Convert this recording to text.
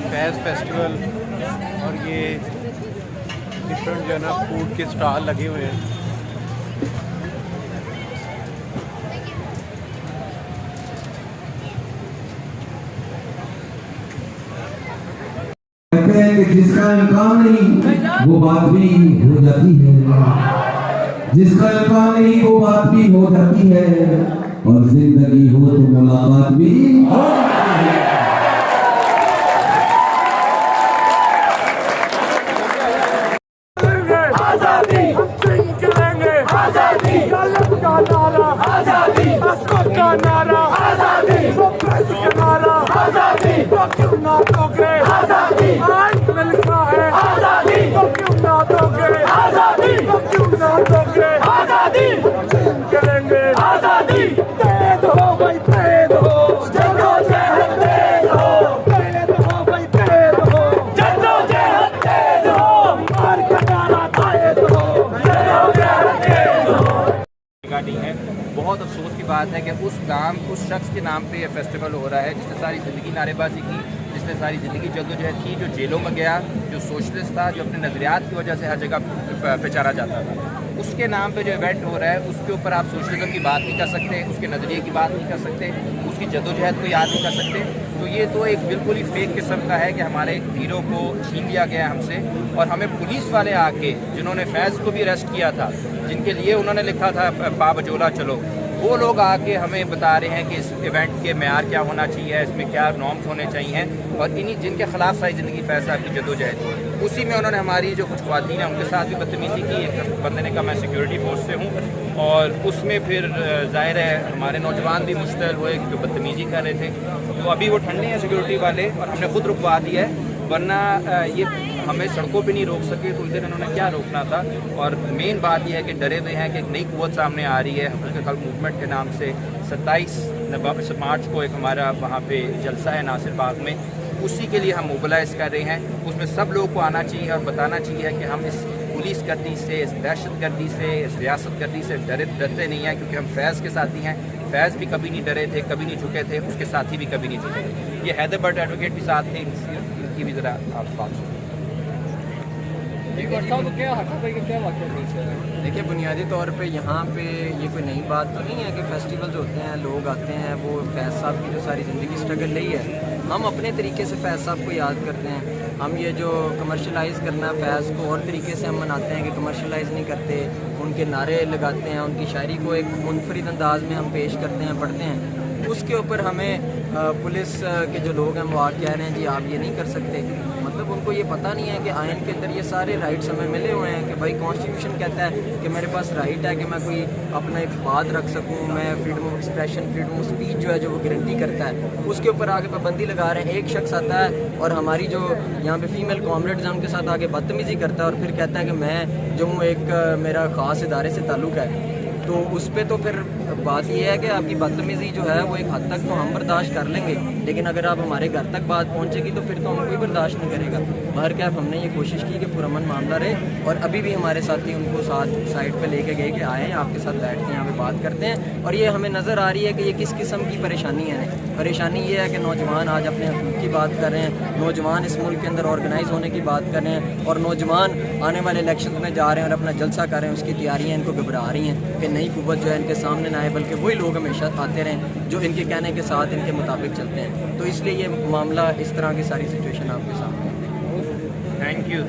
फैज़ festival और ये different जो है ना फूड के स्टॉल लगे हुए हैं। कि जिसका इम्कान नहीं वो बात भी हो जाती है, जिसका इम्कान नहीं वो बात भी हो जाती है, और जिंदगी हो तो मुलाकात भी हो जाती है। आजादी करेंगे, आजादी का नारा, आजादी का नारा, आजादी का नारा, आजादी क्यों ना दोगे, आजादी आज मिलता है, आजादी क्यों ना दोगे, आजादी क्यों ना दोगे, आजादी करेंगे, आजादी दे दो भाई दे दो, जद्दोजहद दे दो, दे दो भाई दे दो, जद्दोजहद दे दो, मार का नारा दे दो, जद्दोजहद दे दो। गाड़ी है। बहुत अफसोस की बात है कि उस शख्स के नाम पे ये फेस्टिवल हो रहा है जिसने सारी ज़िंदगी नारेबाजी की, जिसने सारी ज़िंदगी जद्दोजहद की, जो जेलों में गया, जो सोशलिस्ट था, जो अपने नज़रियात की वजह से हर जगह पहचाना जाता था, उसके नाम पे जो इवेंट हो रहा है उसके ऊपर आप सोशलिज्म की बात नहीं कर सकते, उसके नज़रिए की बात नहीं कर सकते, उसकी जद्दोजहद को याद नहीं कर सकते। तो ये तो एक बिल्कुल ही फेक किस्म का है कि हमारे हीरो को छीन लिया गया हमसे, और हमें पुलिस वाले आके जिन्होंने फैज़ को भी अरेस्ट किया था, जिनके लिए उन्होंने लिखा था बाबजोला चलो, वो लोग आके हमें बता रहे हैं कि इस इवेंट के मेयार क्या होना चाहिए, इसमें क्या नॉर्म्स होने चाहिए, और इन्हीं जिनके ख़िलाफ़ सारी ज़िंदगी फैज़ साहब की जद्दोजहद, उसी में उन्होंने हमारी जो कुछ ख़वातीन हैं उनके साथ भी बदतमीज़ी की। एक बंदे ने कहा मैं सिक्योरिटी फोर्स से हूँ, और उसमें फिर ज़ाहिर है हमारे नौजवान भी मुश्तल हुए जो बदतमीज़ी कर रहे थे। तो अभी वो ठंडे हैं सिक्योरिटी वाले, और हमने खुद रुकवा दिया है, वरना ये हमें सड़कों पे नहीं रोक सके, तो इधर इन्होंने क्या रोकना था। और मेन बात यह है कि डरे हुए हैं कि एक नई कुव्वत सामने आ रही है हक़ूक़ खल्क़ मूवमेंट के नाम से। 27 मार्च को एक हमारा वहाँ पे जलसा है नासिर बाग में, उसी के लिए हम मोबिलाइज़ कर रहे हैं। उसमें सब लोगों को आना चाहिए और बताना चाहिए कि हम इस पुलिस गर्दी से, इस दहशत गर्दी से, इस रियासत गर्दी से डरते नहीं हैं, क्योंकि हम फैज़ के साथी हैं। फैज़ भी कभी नहीं डरे थे, कभी नहीं झुके थे, उसके साथी भी कभी नहीं झुके। ये हैदर बट एडवोकेट भी साथ थे, इनकी भी ज़रा आप बात सुनिए। देखिए, बुनियादी तौर पे यहाँ पे ये कोई नई बात तो नहीं है कि फेस्टिवल्स होते हैं, लोग आते हैं, वो फैज़ साहब की जो सारी ज़िंदगी स्ट्रगल रही है, हम अपने तरीके से फैज़ साहब को याद करते हैं। हम ये जो कमर्शलाइज़ करना फैज़ को और तरीके से हम मनाते हैं कि कमर्शलाइज़ नहीं करते, उनके नारे लगाते हैं, उनकी शायरी को एक मुनफरिद अंदाज में हम पेश करते हैं, पढ़ते हैं। उसके ऊपर हमें पुलिस के जो लोग हैं वो आ कह रहे हैं जी आप ये नहीं कर सकते, मतलब उनको ये पता नहीं है कि आइन के अंदर ये सारे राइट्स हमें मिले हुए हैं कि भाई कॉन्स्टिट्यूशन कहता है कि मेरे पास राइट है कि मैं कोई अपना एक बात रख सकूं, मैं freedom of expression, freedom of speech जो है जो वो गारंटी करता है, उसके ऊपर आगे पाबंदी लगा रहे हैं। एक शख्स आता है और हमारी जो यहाँ पे फीमेल कॉमरेड्स हैं उनके साथ आगे बदतमीज़ी करता है, और फिर कहता है कि मैं जो हूँ एक मेरा ख़ास इदारे से ताल्लुक़ है। तो उस पर तो फिर बात यह है कि आपकी बदतमीज़ी जो है वो एक हद तक तो हम बर्दाश्त कर लेंगे, लेकिन अगर आप हमारे घर तक बात पहुंचेगी तो फिर तो हम कोई बर्दाश्त नहीं करेगा। बाहर क्या हमने ये कोशिश की कि पुरअमन मामला रहे, और अभी भी हमारे साथी उनको साथ साइड पे लेके गए कि आएँ आपके साथ बैठ के यहाँ पे बात करते हैं। और ये हमें नज़र आ रही है कि ये किस किस्म की परेशानी है। परेशानी ये है कि नौजवान आज अपने हकूक़ की बात कर रहे हैं, नौजवान इस मुल्क के अंदर ऑर्गेनाइज होने की बात कर रहे हैं, और नौजवान आने वाले इलेक्शन में जा रहे हैं और अपना जलसा कर रहे हैं, उसकी तैयारियाँ इनको घबरा रही हैं कि नई कुव्वत जो है इनके सामने ना आए, बल्कि वही लोग हमेशा आते रहें जो इनके कहने के साथ इनके मुताबिक चलते हैं। तो इसलिए ये मामला इस तरह की सारी सिचुएशन आपके सामने है। Thank you.